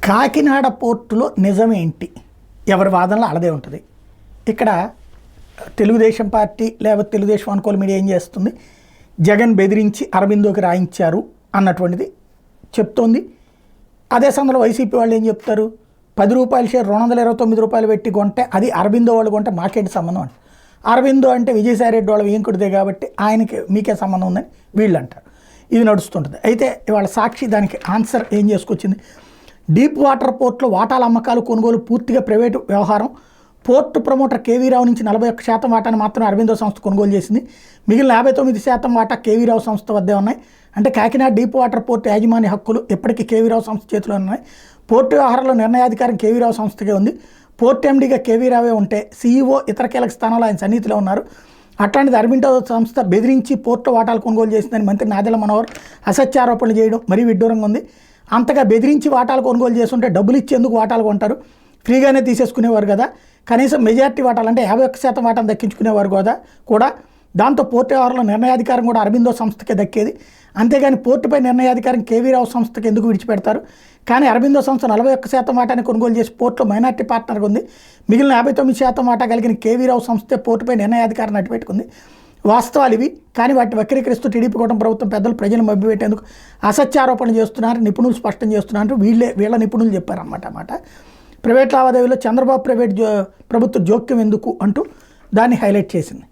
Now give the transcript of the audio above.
కాకినాడ పోర్టులో నిజమేంటి? ఎవరి వాదనలో అలదే ఉంటుంది. ఇక్కడ తెలుగుదేశం పార్టీ లేకపోతే తెలుగుదేశం అనుకూల మీడియా ఏం చేస్తుంది, జగన్ బెదిరించి అరబిందోకి రాయించారు అన్నటువంటిది చెప్తోంది. అదే సమయంలో వైసీపీ వాళ్ళు ఏం చెప్తారు, 10 రూపాయల షేర్ 229 రూపాయలు పెట్టి కొంటే అది అరబిందో వాళ్ళు కొంటే మాకేంటి సంబంధం అంట. అరబిందో అంటే విజయసాయిరెడ్డి వాళ్ళ వేంకుడిదే కాబట్టి ఆయనకి మీకే సంబంధం ఉందని వీళ్ళు అంటారు. ఇది నడుస్తుంటుంది. అయితే ఇవాళ సాక్షి దానికి ఆన్సర్ ఏం చేసుకొచ్చింది, డీప్ వాటర్ పోర్టులో వాటాల అమ్మకాలు కొనుగోలు పూర్తిగా ప్రైవేటు వ్యవహారం. పోర్టు ప్రమోటర్ కేవీ రావు నుంచి 41% వాటాను మాత్రం అరబిందో సంస్థ కొనుగోలు చేసింది. మిగిలిన 59% వాటా కేవీ రావు సంస్థ వద్దే ఉన్నాయి. అంటే కాకినాడ డీప్ వాటర్ పోర్టు యాజమాన్య హక్కులు ఎప్పటికీ కేవీ రావు సంస్థ చేతిలో ఉన్నాయి. పోర్టు వ్యవహారంలో నిర్ణయాధికారం కేవీ రావు సంస్థకే ఉంది. పోర్టు ఎండీగా కేవీ రావే ఉంటే సీఈఓ ఇతర కీలక స్థానాల్లో ఆయన సన్నిహితిలో ఉన్నారు. అట్లాంటిది అరబిందో సంస్థ బెదిరించి పోర్టు వాటాలు కొనుగోలు చేసిందని మంత్రి నాదెళ్ల మనోహర్ అసత్యారోపణలు చేయడం మరీ విడ్డూరంగా ఉంది. అంతగా బెదిరించి వాటాలు కొనుగోలు చేస్తుంటే డబ్బులు ఇచ్చేందుకు వాటాలు కొంటారు, ఫ్రీగానే తీసేసుకునేవారు కదా. కనీసం మెజార్టీ వాటాలు అంటే 51% వాటాను దక్కించుకునేవారు కదా కూడా. దాంతో పోర్టు వ్యవహారంలో నిర్ణయాధికారం కూడా అరబిందో సంస్థకే దక్కేది. అంతేగాని పోర్టుపై నిర్ణయాధికారం కేవీ రావు సంస్థకి ఎందుకు విడిచిపెడతారు? కానీ అరబిందో సంస్థ 41% వాటాన్ని కొనుగోలు చేసి పోర్టులో మైనార్టీ పార్ట్నర్గా ఉంది. మిగిలిన 59% వాటా కలిగిన కేవీ రావు సంస్థే పోర్టుపై నిర్ణయాధికారాన్ని అడ్డుపెట్టుకుంది. వాస్తవాలు ఇవి, కానీ వాటిని వక్రీకరిస్తూ టీడీపీ కూటమి ప్రభుత్వం పెద్దలు ప్రజలు మభ్యపెట్టేందుకు అసత్యారోపణలు చేస్తున్నారు, నిపుణులు స్పష్టం చేస్తున్నారు. వీళ్ళ నిపుణులు చెప్పారన్నమాట. ప్రైవేట్ లావాదేవీలో చంద్రబాబు ప్రభుత్వ జోక్యం ఎందుకు అంటూ దాన్ని హైలైట్ చేసింది.